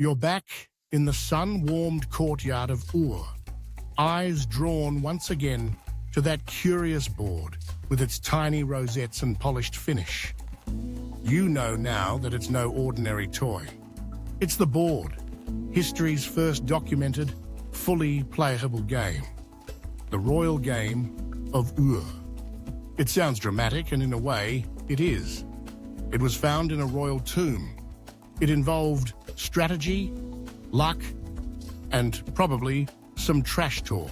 You're back in the sun-warmed courtyard of Ur, eyes drawn once again to that curious board with its tiny rosettes and polished finish. You know now that it's no ordinary toy. It's the board, history's first documented, fully playable game. The royal game of Ur. It sounds dramatic, and in a way, it is. It was found in a royal tomb. It involved strategy, luck, and probably some trash talk.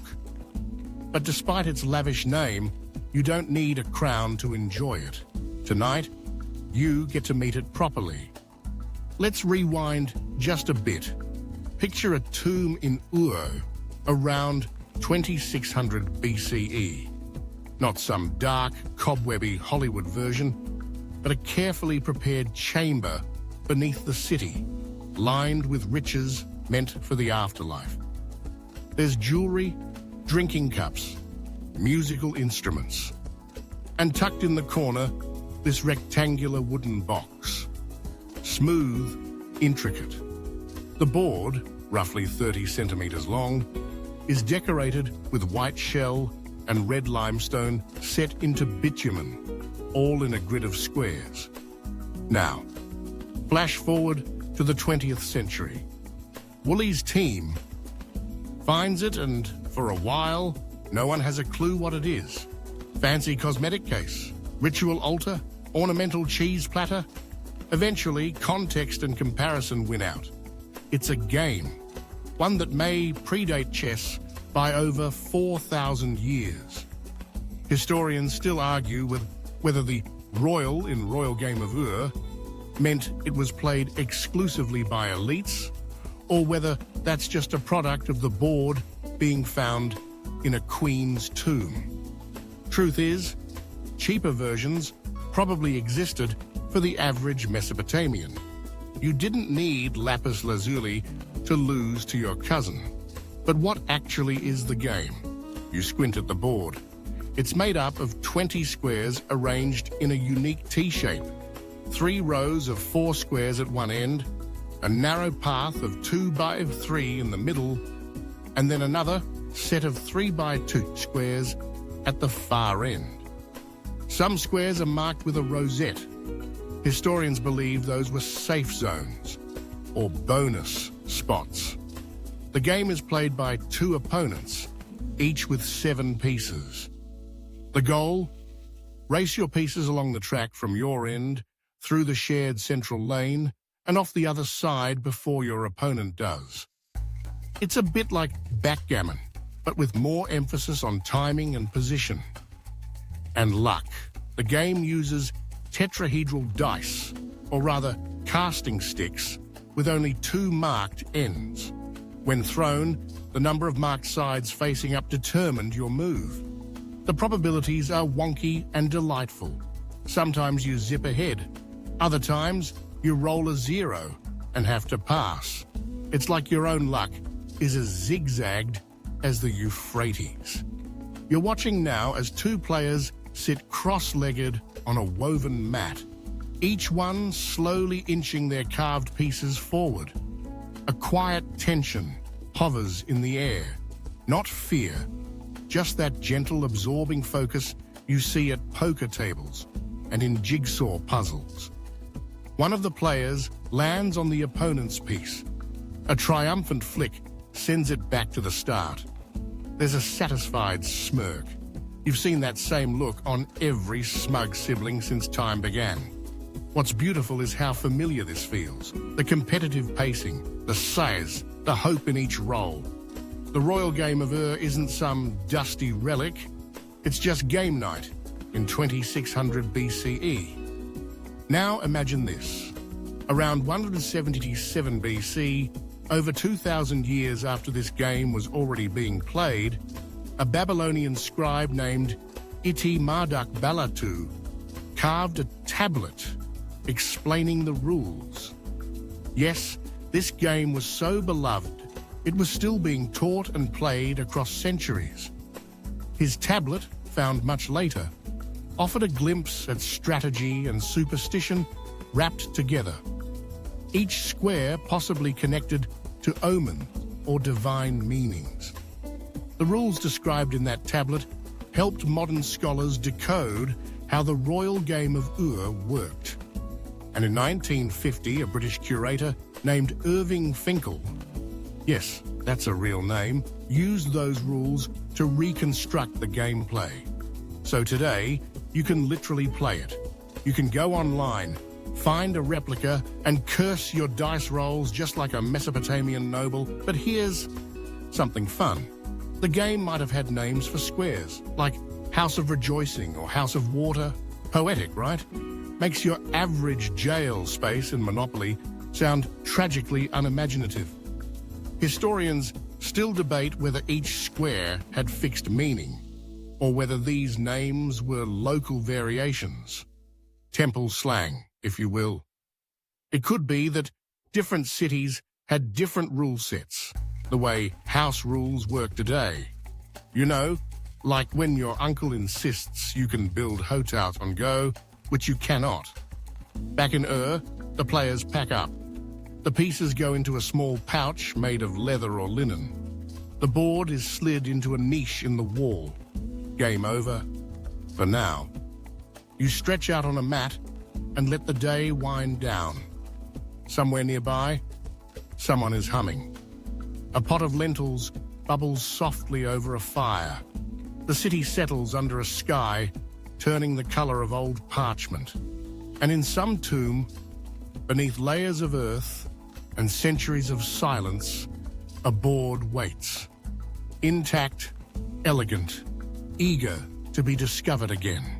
But despite its lavish name, you don't need a crown to enjoy it. Tonight, you get to meet it properly. Let's rewind just a bit. Picture a tomb in Ur around 2600 BCE. Not some dark, cobwebby Hollywood version, but a carefully prepared chamber beneath the city, lined with riches meant for the afterlife. There's jewelry, drinking cups, musical instruments, and tucked in the corner, this rectangular wooden box. Smooth, intricate. The board, roughly 30 centimeters long, is decorated with white shell and red limestone set into bitumen, all in a grid of squares. Now, flash forward to the 20th century. Wooly's team finds it, and for a while, no one has a clue what it is. Fancy cosmetic case, ritual altar, ornamental cheese platter. Eventually, context and comparison win out. It's a game, one that may predate chess by over 4,000 years. Historians still argue with whether the royal in Royal Game of Ur meant it was played exclusively by elites, or whether that's just a product of the board being found in a queen's tomb. Truth is, cheaper versions probably existed for the average Mesopotamian. You didn't need lapis lazuli to lose to your cousin. But what actually is the game? You squint at the board. It's made up of 20 squares arranged in a unique T-shape. 3 rows of 4 squares at one end, a narrow path of 2 by 3 in the middle, and then another set of 3 by 2 squares at the far end. Some squares are marked with a rosette. Historians believe those were safe zones, or bonus spots. The game is played by 2 opponents, each with 7 pieces. The goal? Race your pieces along the track from your end, through the shared central lane, and off the other side before your opponent does. It's a bit like backgammon, but with more emphasis on timing and position. And luck. The game uses tetrahedral dice, or rather casting sticks, with only 2 marked ends. When thrown, the number of marked sides facing up determined your move. The probabilities are wonky and delightful. Sometimes you zip ahead. Other times, you roll a 0 and have to pass. It's like your own luck is as zigzagged as the Euphrates. You're watching now as 2 players sit cross-legged on a woven mat, each one slowly inching their carved pieces forward. A quiet tension hovers in the air, not fear, just that gentle, absorbing focus you see at poker tables and in jigsaw puzzles. One of the players lands on the opponent's piece. A triumphant flick sends it back to the start. There's a satisfied smirk. You've seen that same look on every smug sibling since time began. What's beautiful is how familiar this feels. The competitive pacing, the size, the hope in each roll. The Royal Game of Ur isn't some dusty relic. It's just game night in 2600 BCE. Now imagine this. Around 177 BC, over 2,000 years after this game was already being played, a Babylonian scribe named Iti-Marduk-Balatu carved a tablet explaining the rules. Yes, this game was so beloved, it was still being taught and played across centuries. His tablet, found much later, offered a glimpse at strategy and superstition wrapped together. each square possibly connected to omen or divine meanings. The rules described in that tablet helped modern scholars decode how the royal game of Ur worked. And in 1950, a British curator named Irving Finkel, yes, that's a real name, used those rules to reconstruct the gameplay. So today, you can literally play it. You can go online, find a replica, and curse your dice rolls just like a Mesopotamian noble. But here's something fun. The game might have had names for squares, like House of Rejoicing or House of Water. Poetic, right? Makes your average jail space in Monopoly sound tragically unimaginative. Historians still debate whether each square had fixed meaning, or whether these names were local variations. Temple slang, if you will. It could be that different cities had different rule sets, the way house rules work today. You know, like when your uncle insists you can build hotels on Go, which you cannot. Back in Ur, the players pack up. The pieces go into a small pouch made of leather or linen. The board is slid into a niche in the wall. Game over. For now. You stretch out on a mat and let the day wind down. Somewhere nearby, someone is humming. A pot of lentils bubbles softly over a fire. The city settles under a sky, turning the color of old parchment. And in some tomb, beneath layers of earth and centuries of silence, a board waits. Intact, elegant, eager to be discovered again.